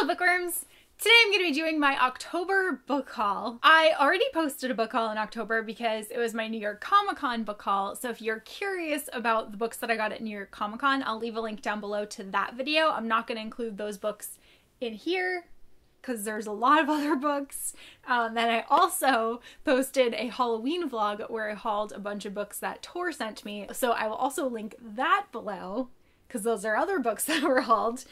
Hello bookworms! Today I'm going to be doing my October book haul. I already posted a book haul in October because it was my New York Comic Con book haul, so if you're curious about the books that I got at New York Comic Con, I'll leave a link down below to that video. I'm not going to include those books in here because there's a lot of other books. And I also posted a Halloween vlog where I hauled a bunch of books that Tor sent me, so I will also link that below because those are other books that were hauled.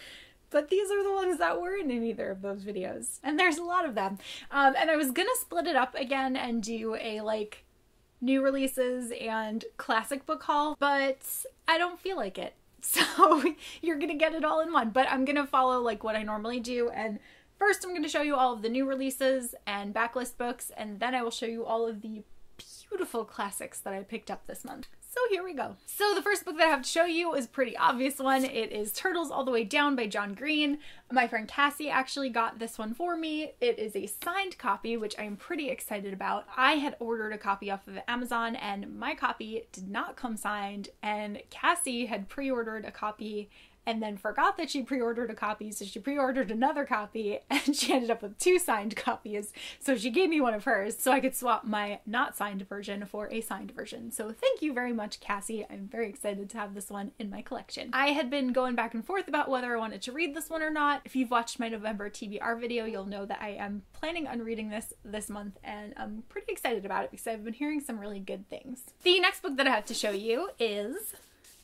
But these are the ones that weren't in either of those videos. And there's a lot of them. And I was gonna split it up again and do a like new releases and classic book haul, but I don't feel like it. So you're gonna get it all in one. But I'm gonna follow like what I normally do. And first I'm gonna show you all of the new releases and backlist books, and then I will show you all of the beautiful classics that I picked up this month. So here we go. So the first book that I have to show you is a pretty obvious one. It is Turtles All the Way Down by John Green. My friend Cassie actually got this one for me. It is a signed copy, which I'm pretty excited about. I had ordered a copy off of Amazon and my copy did not come signed, and Cassie had pre-ordered a copy and then forgot that she pre-ordered a copy, so she pre-ordered another copy, and she ended up with 2 signed copies. So she gave me one of hers so I could swap my not signed version for a signed version. So thank you very much, Cassie. I'm very excited to have this one in my collection. I had been going back and forth about whether I wanted to read this one or not. If you've watched my November TBR video, you'll know that I am planning on reading this month, and I'm pretty excited about it because I've been hearing some really good things. The next book that I have to show you is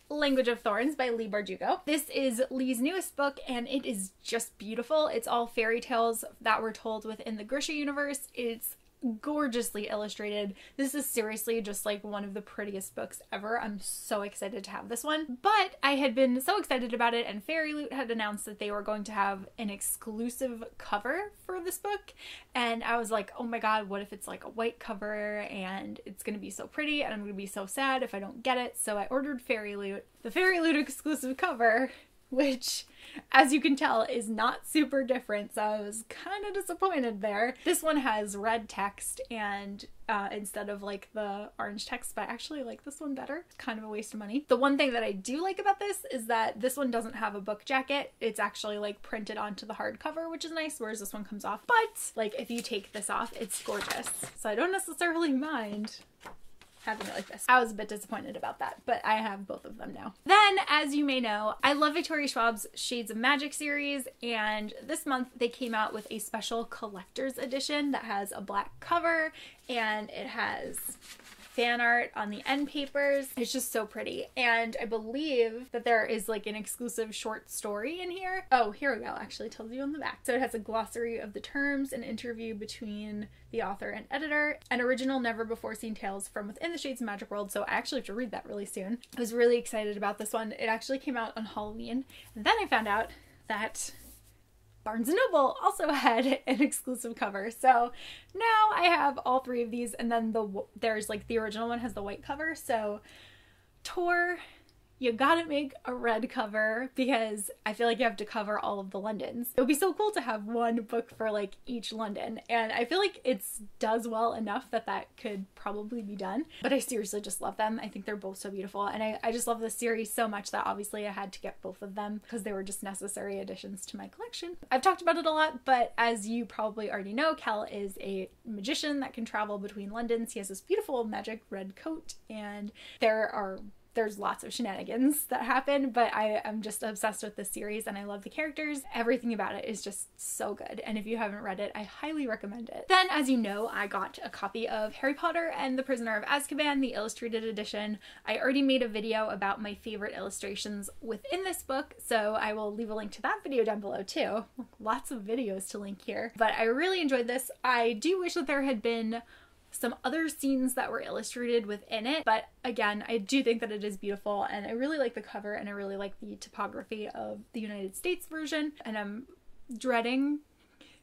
Language of Thorns by Leigh Bardugo. This is Leigh's newest book and it is just beautiful. It's all fairy tales that were told within the Grisha universe. It's gorgeously illustrated. This is seriously just like one of the prettiest books ever. I'm so excited to have this one. But I had been so excited about it, and Fairy Loot had announced that they were going to have an exclusive cover for this book, and I was like, oh my god, what if it's like a white cover and it's gonna be so pretty and I'm gonna be so sad if I don't get it. So I ordered Fairy Loot, the Fairy Loot exclusive cover, which, as you can tell, is not super different, so I was kind of disappointed there. This one has red text and instead of like the orange text, but I actually like this one better. It's kind of a waste of money. The one thing that I do like about this is that this one doesn't have a book jacket. It's actually like printed onto the hardcover, which is nice, whereas this one comes off. But like if you take this off, it's gorgeous. So I don't necessarily mind having it like this. I was a bit disappointed about that, but I have both of them now. Then, as you may know, I love Victoria Schwab's Shades of Magic series, and this month they came out with a special collector's edition that has a black cover and it has fan art on the end papers. It's just so pretty, and I believe that there is like an exclusive short story in here. Oh, here we go. Actually tells you on the back. So it has a glossary of the terms, an interview between the author and editor, an original never before seen tales from within the Shades of Magic world. So I actually have to read that really soon. I was really excited about this one. It actually came out on Halloween, and then I found out that Barnes & Noble also had an exclusive cover. So now I have all 3 of these, and then there's like the original one has the white cover. So Tor, you gotta make a red cover because I feel like you have to cover all of the Londons. It would be so cool to have one book for like each London, and I feel like it does well enough that that could probably be done. But I seriously just love them. I think they're both so beautiful, and I just love this series so much that obviously I had to get both of them because they were just necessary additions to my collection. I've talked about it a lot, but as you probably already know, Cal is a magician that can travel between Londons. He has this beautiful magic red coat, and there's lots of shenanigans that happen, but I am just obsessed with this series and I love the characters. Everything about it is just so good, and if you haven't read it, I highly recommend it. Then, as you know, I got a copy of Harry Potter and the Prisoner of Azkaban, the illustrated edition. I already made a video about my favorite illustrations within this book, so I will leave a link to that video down below too. Lots of videos to link here. But I really enjoyed this. I do wish that there had been some other scenes that were illustrated within it, but again, I do think that it is beautiful, and I really like the cover, and I really like the typography of the United States version, and I'm dreading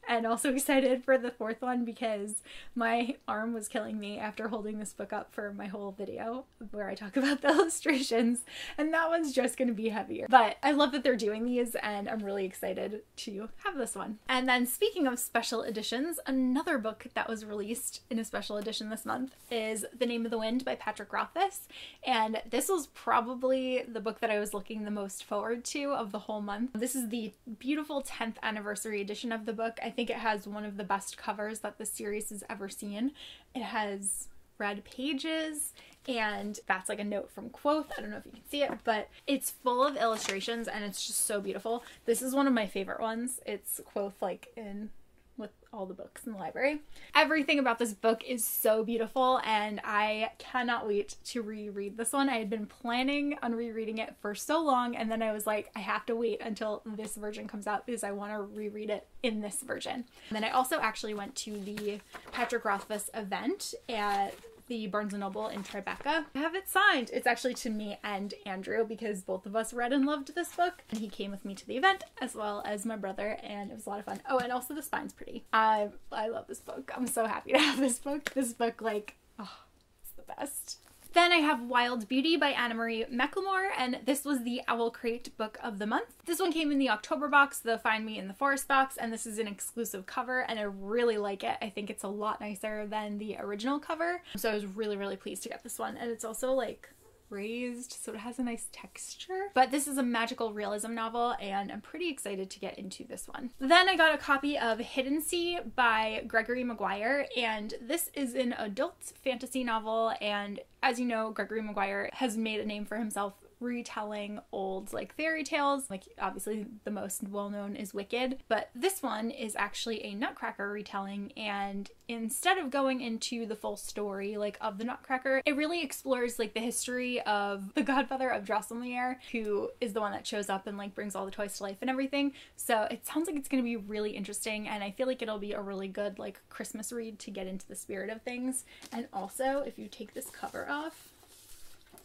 and also excited for the fourth one because my arm was killing me after holding this book up for my whole video where I talk about the illustrations, and that one's just going to be heavier. But I love that they're doing these, and I'm really excited to have this one. And then speaking of special editions, another book that was released in a special edition this month is The Name of the Wind by Patrick Rothfuss, and this was probably the book that I was looking the most forward to of the whole month. This is the beautiful 10th anniversary edition of the book. I think it has one of the best covers that the series has ever seen. It has red pages, and that's like a note from Quoth. I don't know if you can see it, but it's full of illustrations and it's just so beautiful. This is one of my favorite ones. It's Quoth like in with all the books in the library. Everything about this book is so beautiful, and I cannot wait to reread this one. I had been planning on rereading it for so long, and then I was like, I have to wait until this version comes out because I want to reread it in this version. And then I also actually went to the Patrick Rothfuss event at the Barnes & Noble in Tribeca. I have it signed. It's actually to me and Andrew because both of us read and loved this book. And he came with me to the event as well as my brother, and it was a lot of fun. Oh, and also the spine's pretty. I love this book. I'm so happy to have this book. This book, like, oh, it's the best. Then I have Wild Beauty by Anna Marie Mecklemore, and this was the Owl Crate book of the month. This one came in the October box, the Find Me in the Forest box, and this is an exclusive cover, and I really like it. I think it's a lot nicer than the original cover, so I was really, really pleased to get this one. And it's also like raised, so it has a nice texture. But this is a magical realism novel, and I'm pretty excited to get into this one. Then I got a copy of Hidden Sea by Gregory Maguire, and this is an adult fantasy novel, and as you know, Gregory Maguire has made a name for himself retelling old like fairy tales. Like obviously the most well-known is Wicked, but this one is actually a Nutcracker retelling, and instead of going into the full story like of the Nutcracker, it really explores like the history of the godfather of Drosselmeyer, who is the one that shows up and like brings all the toys to life and everything. So it sounds like it's going to be really interesting, and I feel like it'll be a really good like Christmas read to get into the spirit of things. And also if you take this cover off,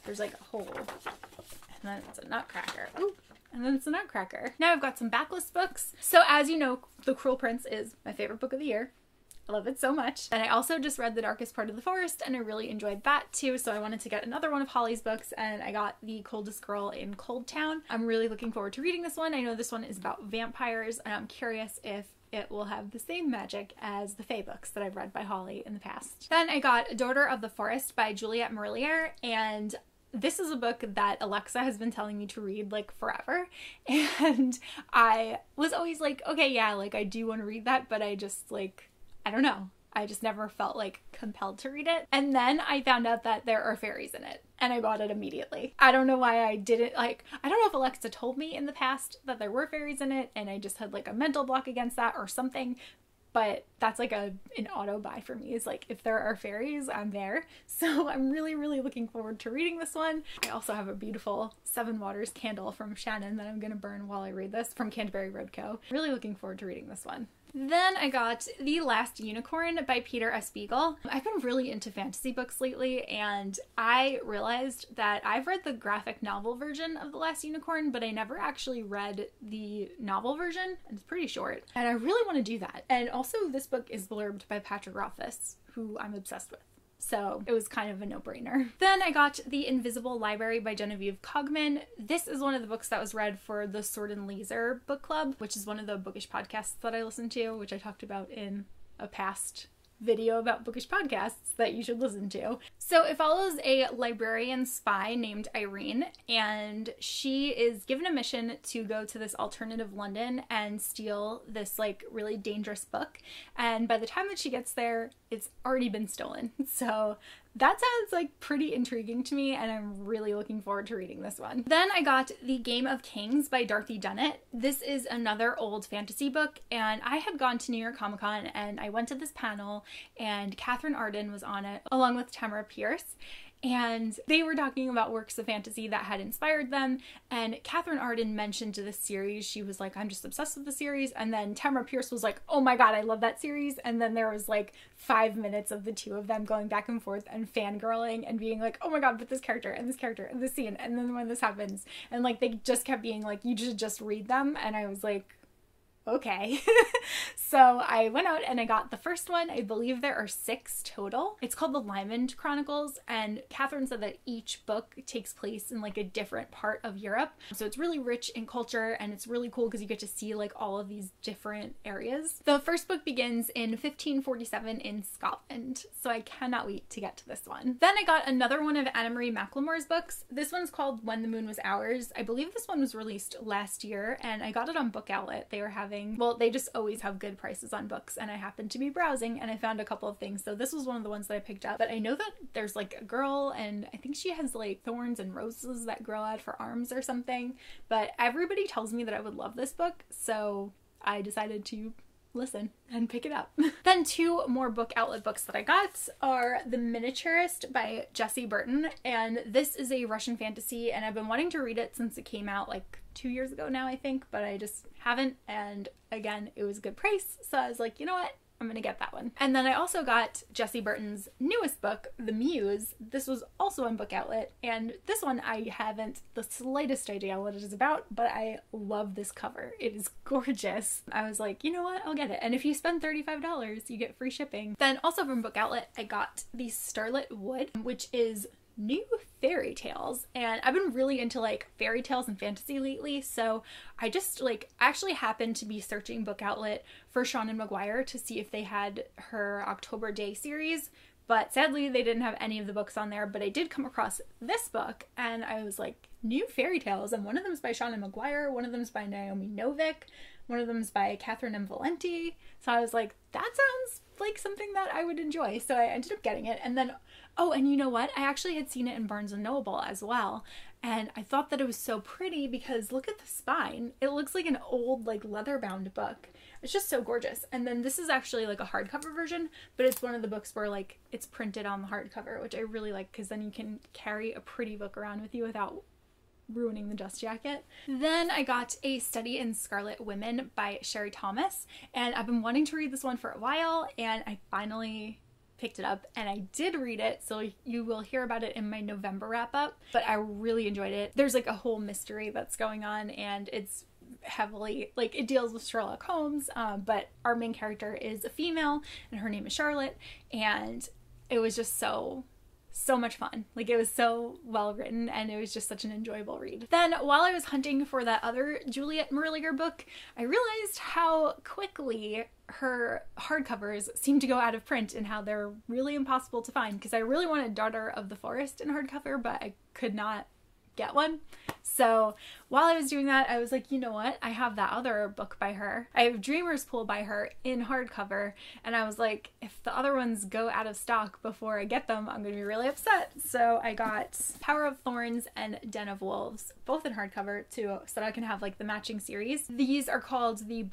there's like a hole, and then it's a nutcracker. Ooh, and then it's a nutcracker. Now I've got some Backless books. So as you know, The Cruel Prince is my favorite book of the year. I love it so much. And I also just read The Darkest Part of the Forest, and I really enjoyed that too, so I wanted to get another one of Holly's books, and I got The Coldest Girl in Cold Town. I'm really looking forward to reading this one. I know this one is about vampires, and I'm curious if it will have the same magic as the Fae books that I've read by Holly in the past. Then I got Daughter of the Forest by Juliette Marillier, and this is a book that Alexa has been telling me to read like forever, and I was always like, okay, yeah, like I do want to read that, but I just like, I don't know. I just never felt like compelled to read it. And then I found out that there are fairies in it, and I bought it immediately. I don't know why I didn't, like, I don't know if Alexa told me in the past that there were fairies in it and I just had like a mental block against that or something, but that's like an auto buy for me, is like if there are fairies, I'm there. So I'm really, really looking forward to reading this one. I also have a beautiful Seven Waters candle from Shannon that I'm gonna burn while I read this from CanterburyRoadCo. Really looking forward to reading this one. Then I got The Last Unicorn by Peter S. Beagle. I've been really into fantasy books lately, and I realized that I've read the graphic novel version of The Last Unicorn, but I never actually read the novel version, and it's pretty short. And I really want to do that. And also this book is blurbed by Patrick Rothfuss, who I'm obsessed with. So it was kind of a no-brainer. Then I got The Invisible Library by Genevieve Cogman. This is one of the books that was read for the Sword and Laser book club, which is one of the bookish podcasts that I listen to, which I talked about in a past video about bookish podcasts that you should listen to. So it follows a librarian spy named Irene, and she is given a mission to go to this alternative London and steal this like really dangerous book, and by the time that she gets there, it's already been stolen. So that sounds like pretty intriguing to me, and I'm really looking forward to reading this one. Then I got The Game of Kings by Dorothy Dunnett. This is another old fantasy book, and I had gone to New York Comic Con and I went to this panel, and Catherine Arden was on it along with Tamara Pierce. And they were talking about works of fantasy that had inspired them, and Catherine Arden mentioned this series. She was like, I'm just obsessed with the series, and then Tamara Pierce was like, oh my god, I love that series, and then there was like 5 minutes of the two of them going back and forth and fangirling and being like, oh my god, but this character and this character and this scene, and then when this happens, and like they just kept being like, you should just read them, and I was like, okay. So I went out and I got the first one. I believe there are 6 total. It's called The Lymond Chronicles, and Catherine said that each book takes place in like a different part of Europe. So it's really rich in culture and it's really cool because you get to see like all of these different areas. The first book begins in 1547 in Scotland, so I cannot wait to get to this one. Then I got another one of Anna Marie McLemore's books. This one's called When the Moon Was Ours. I believe this one was released last year and I got it on Book Outlet. They were having, well, they just always have good prices on books, and I happened to be browsing and I found a couple of things. So this was one of the ones that I picked up. But I know that there's like a girl and I think she has like thorns and roses that grow out of her arms or something. But everybody tells me that I would love this book, so I decided to listen and pick it up. Then 2 more Book Outlet books that I got are The Miniaturist by Jessie Burton, and this is a Russian fantasy and I've been wanting to read it since it came out like 2 years ago now, I think, but I just haven't, and again, it was a good price, so I was like, you know what? I'm gonna get that one. And then I also got Jessie Burton's newest book, The Muse. This was also on Book Outlet, and this one I haven't the slightest idea what it is about, but I love this cover. It is gorgeous. I was like, you know what? I'll get it. And if you spend $35, you get free shipping. Then also from Book Outlet, I got The Starlit Wood, which is new fairy tales, and I've been really into like fairy tales and fantasy lately, so I just like actually happened to be searching Book Outlet for Seanan McGuire to see if they had her October Day series, but sadly they didn't have any of the books on there. But I did come across this book and I was like, new fairy tales, and one of them is by Seanan McGuire, one of them is by Naomi Novik, one of them is by Catherine M. Valenti. So I was like, that sounds like something that I would enjoy. So I ended up getting it. And then, oh, and you know what? I actually had seen it in Barnes & Noble as well. And I thought that it was so pretty because look at the spine. It looks like an old like leather-bound book. It's just so gorgeous. And then this is actually like a hardcover version, but it's one of the books where like it's printed on the hardcover, which I really like because then you can carry a pretty book around with you without ruining the dust jacket. Then I got A Study in Scarlet Women by Sherry Thomas, and I've been wanting to read this one for a while, and I finally picked it up and I did read it, so you will hear about it in my November wrap up, but I really enjoyed it. There's like a whole mystery that's going on, and it's heavily like it deals with Sherlock Holmes, but our main character is a female and her name is Charlotte, and it was just so much fun. Like, it was so well written and it was just such an enjoyable read. Then while I was hunting for that other Juliet Merliger book, I realized how quickly her hardcovers seem to go out of print and how they're really impossible to find, because I really wanted Daughter of the Forest in hardcover, but I could not get one. So while I was doing that, I was like, you know what? I have that other book by her. I have Dreamer's Pool by her in hardcover, and I was like, if the other ones go out of stock before I get them, I'm gonna be really upset. So I got Power of Thorns and Den of Wolves, both in hardcover too, so that I can have like the matching series. These are called the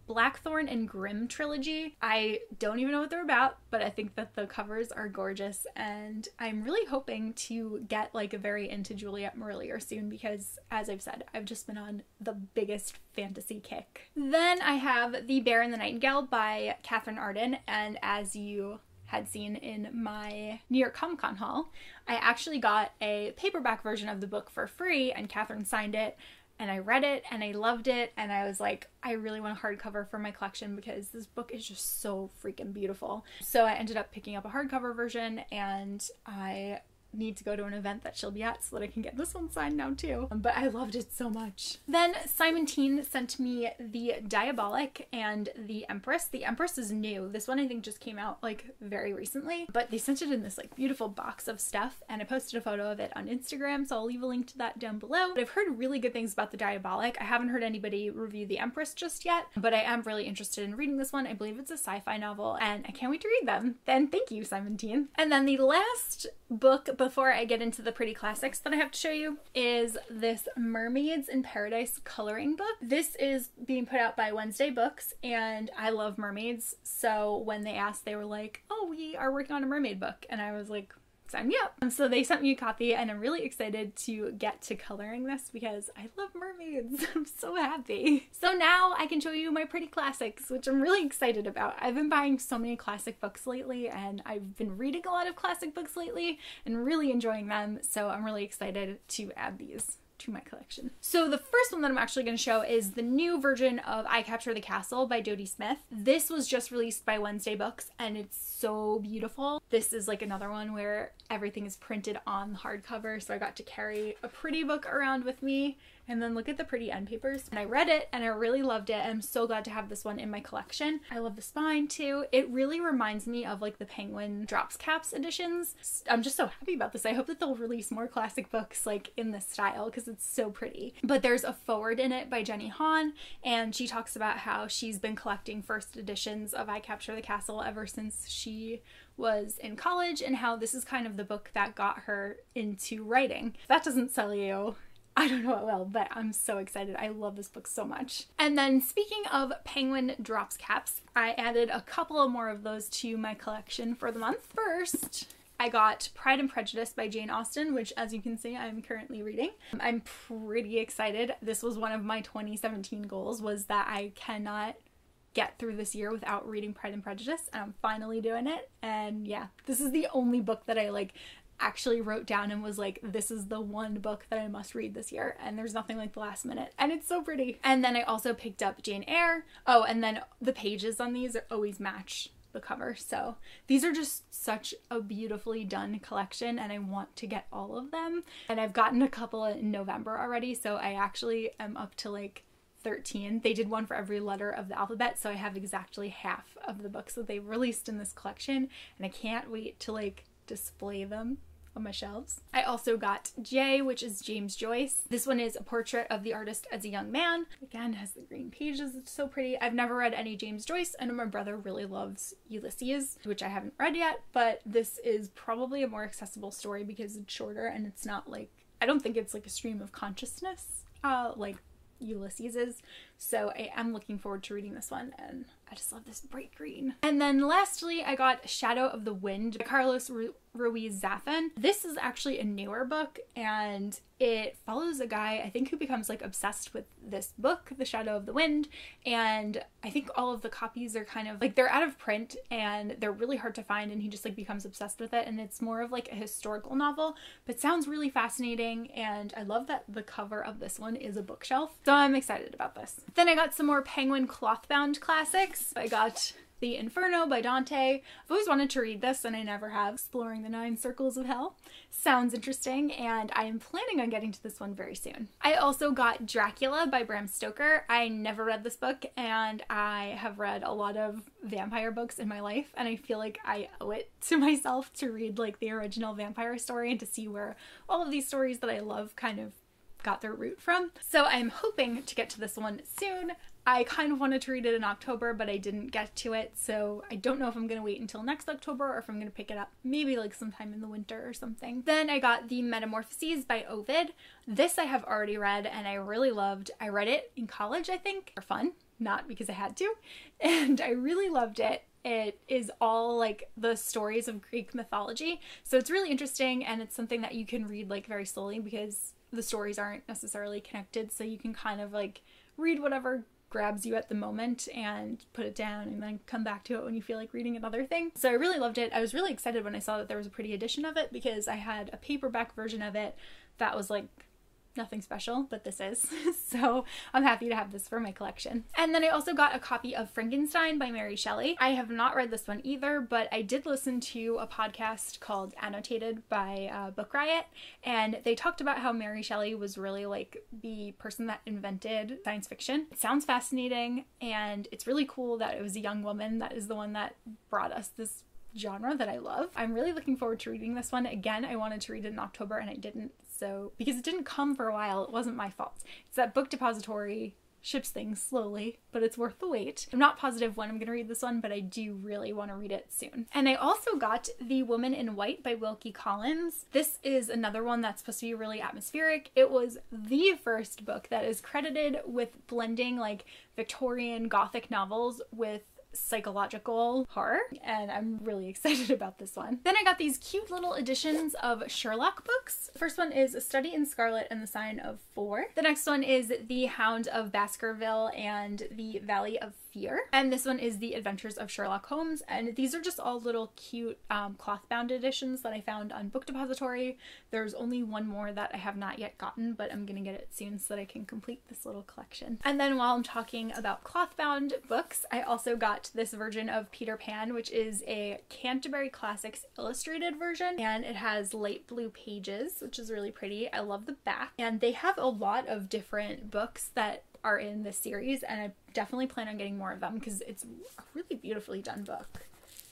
Blackthorn and Grimm trilogy. I don't even know what they're about, but I think that the covers are gorgeous, and I'm really hoping to get like a very into Juliet Merlier soon, because as I've said, I've just been on the biggest fantasy kick. Then I have The Bear and the Nightingale by Catherine Arden, and as you had seen in my New York Comic Con haul, I actually got a paperback version of the book for free, and Catherine signed it. And I read it and I loved it, and I was like, I really want a hardcover for my collection because this book is just so freaking beautiful. So I ended up picking up a hardcover version, and I need to go to an event that she'll be at so that I can get this one signed now too. But I loved it so much. Then Simon Teen sent me the Diabolic and The Empress. The Empress is new. This one I think just came out like very recently, but they sent it in this like beautiful box of stuff, and I posted a photo of it on Instagram, so I'll leave a link to that down below. But I've heard really good things about the Diabolic. I haven't heard anybody review The Empress just yet, but I am really interested in reading this one. I believe it's a sci-fi novel, and I can't wait to read them. Then thank you, Simon Teen. And then the last book before I get into the pretty classics that I have to show you is this Mermaids in Paradise coloring book. This is being put out by Wednesday Books, and I love mermaids, so when they asked, they were like, oh, we are working on a mermaid book, and I was like, sign me up. And so they sent me a copy, and I'm really excited to get to coloring this because I love mermaids. I'm so happy. So now I can show you my pretty classics, which I'm really excited about. I've been buying so many classic books lately, and I've been reading a lot of classic books lately and really enjoying them, so I'm really excited to add these to my collection. So the first one that I'm actually going to show is the new version of I Capture the Castle by Jodi Smith. This was just released by Wednesday Books and it's so beautiful. This is like another one where everything is printed on the hardcover, so I got to carry a pretty book around with me. And then look at the pretty end papers. And I read it and I really loved it. And I'm so glad to have this one in my collection. I love the spine too. It really reminds me of like the Penguin Drops Caps editions. I'm just so happy about this. I hope that they'll release more classic books like in this style because it's so pretty. But there's a foreword in it by Jenny Han, and she talks about how she's been collecting first editions of I Capture the Castle ever since she was in college, and how this is kind of the book that got her into writing. If that doesn't sell you, I don't know what will, but I'm so excited. I love this book so much. And then speaking of Penguin Drops Caps, I added a couple more of those to my collection for the month. First, I got Pride and Prejudice by Jane Austen, which as you can see, I'm currently reading. I'm pretty excited. This was one of my 2017 goals, was that I cannot get through this year without reading Pride and Prejudice, and I'm finally doing it. And yeah, this is the only book that I like actually wrote down and was like, this is the one book that I must read this year, and there's nothing like the last minute, and it's so pretty. And then I also picked up Jane Eyre. Oh, and then the pages on these always match the cover, so these are just such a beautifully done collection, and I want to get all of them. And I've gotten a couple in November already, so I actually am up to like 13. They did one for every letter of the alphabet, so I have exactly half of the books that they've released in this collection, and I can't wait to like display them on my shelves. I also got J, which is James Joyce. This one is a portrait of the artist as a young man. Again, has the green pages. It's so pretty. I've never read any James Joyce. I know my brother really loves Ulysses, which I haven't read yet, but this is probably a more accessible story because it's shorter and it's not like, I don't think it's like a stream of consciousness like Ulysses is. So I am looking forward to reading this one, and I just love this bright green. And then lastly, I got Shadow of the Wind by Carlos Ruiz Zafón. This is actually a newer book, and it follows a guy, I think, who becomes like obsessed with this book, The Shadow of the Wind, and I think all of the copies are kind of like, they're out of print and they're really hard to find, and he just like becomes obsessed with it, and it's more of like a historical novel, but sounds really fascinating, and I love that the cover of this one is a bookshelf, so I'm excited about this. Then I got some more Penguin cloth-bound classics. I got The Inferno by Dante. I've always wanted to read this and I never have. Exploring the 9 Circles of Hell. Sounds interesting, and I am planning on getting to this one very soon. I also got Dracula by Bram Stoker. I never read this book, and I have read a lot of vampire books in my life, and I feel like I owe it to myself to read like the original vampire story and to see where all of these stories that I love kind of got their root from. So I'm hoping to get to this one soon. I kind of wanted to read it in October, but I didn't get to it, so I don't know if I'm going to wait until next October or if I'm going to pick it up maybe like sometime in the winter or something. Then I got the Metamorphoses by Ovid. This I have already read and I really loved. I read it in college, I think, for fun, not because I had to, and I really loved it. It is all like the stories of Greek mythology, so it's really interesting, and it's something that you can read like very slowly because the stories aren't necessarily connected, so you can kind of like read whatever grabs you at the moment and put it down and then come back to it when you feel like reading another thing. So I really loved it. I was really excited when I saw that there was a pretty edition of it because I had a paperback version of it that was like nothing special, but this is. So I'm happy to have this for my collection. And then I also got a copy of Frankenstein by Mary Shelley. I have not read this one either, but I did listen to a podcast called Annotated by Book Riot, and they talked about how Mary Shelley was really like the person that invented science fiction. It sounds fascinating, and it's really cool that it was a young woman that is the one that brought us this genre that I love. I'm really looking forward to reading this one. Again, I wanted to read it in October and I didn't, so because it didn't come for a while, it wasn't my fault. It's that Book Depository ships things slowly, but it's worth the wait. I'm not positive when I'm gonna read this one, but I do really want to read it soon. And I also got The Woman in White by Wilkie Collins. This is another one that's supposed to be really atmospheric. It was the first book that is credited with blending like Victorian Gothic novels with psychological horror, and I'm really excited about this one. Then I got these cute little editions of Sherlock books. The first one is A Study in Scarlet and the Sign of Four. The next one is The Hound of Baskerville and the Valley of Fear. And this one is The Adventures of Sherlock Holmes. And these are just all little cute cloth-bound editions that I found on Book Depository. There's only one more that I have not yet gotten, but I'm gonna get it soon so that I can complete this little collection. And then while I'm talking about cloth-bound books, I also got this version of Peter Pan, which is a Canterbury Classics illustrated version, and it has light blue pages, which is really pretty. I love the back, and they have a lot of different books that are in this series, and I definitely plan on getting more of them because it's a really beautifully done book.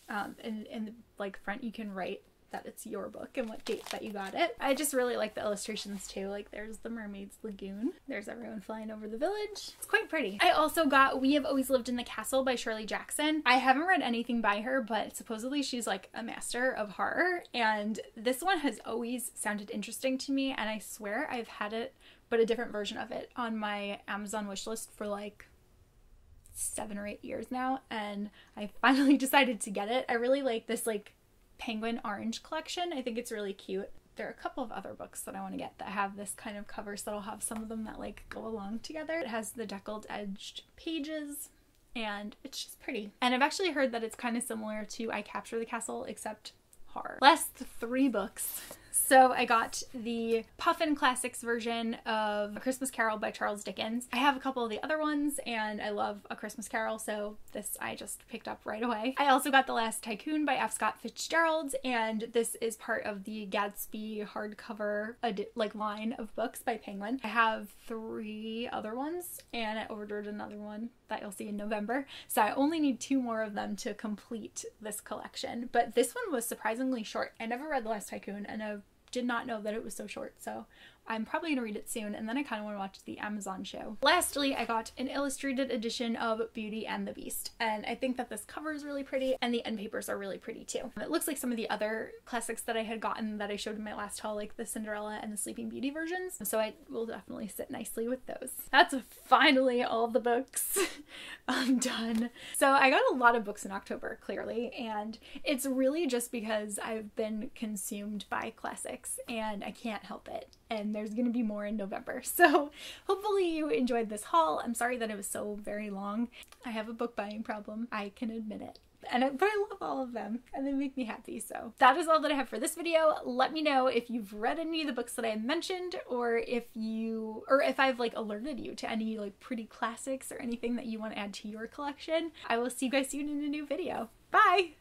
And in the like front you can write that it's your book and what date that you got it. I just really like the illustrations too. Like there's the Mermaids Lagoon. There's everyone flying over the village. It's quite pretty. I also got We Have Always Lived in the Castle by Shirley Jackson. I haven't read anything by her, but supposedly she's like a master of horror, and this one has always sounded interesting to me, and I swear I've had it, but a different version of it, on my Amazon wishlist for like 7 or 8 years now, and I finally decided to get it. I really like this like penguin orange collection. I think it's really cute. There are a couple of other books that I want to get that have this kind of cover, so I'll have some of them that like go along together. It has the deckled edged pages, and it's just pretty. And I've actually heard that it's kind of similar to I Capture the Castle, except horror. Last 3 books. So I got the Puffin Classics version of A Christmas Carol by Charles Dickens. I have a couple of the other ones, and I love A Christmas Carol, so this I just picked up right away. I also got The Last Tycoon by F. Scott Fitzgerald, and this is part of the Gatsby hardcover like line of books by Penguin. I have 3 other ones, and I ordered another one that you'll see in November, so I only need 2 more of them to complete this collection. But this one was surprisingly short. I never read The Last Tycoon, and I did not know that it was so short, so I'm probably gonna read it soon, and then I kind of want to watch the Amazon show. Lastly, I got an illustrated edition of Beauty and the Beast, and I think that this cover is really pretty, and the end papers are really pretty too. It looks like some of the other classics that I had gotten that I showed in my last haul, like the Cinderella and the Sleeping Beauty versions, so I will definitely sit nicely with those. That's finally all the books. I'm done. So I got a lot of books in October, clearly, and it's really just because I've been consumed by classics, and I can't help it. And there's gonna be more in November. So hopefully you enjoyed this haul. I'm sorry that it was so very long. I have a book buying problem. I can admit it. But I love all of them, and they make me happy. So that is all that I have for this video. Let me know if you've read any of the books that I mentioned, or if I've like alerted you to any like pretty classics or anything that you want to add to your collection. I will see you guys soon in a new video. Bye!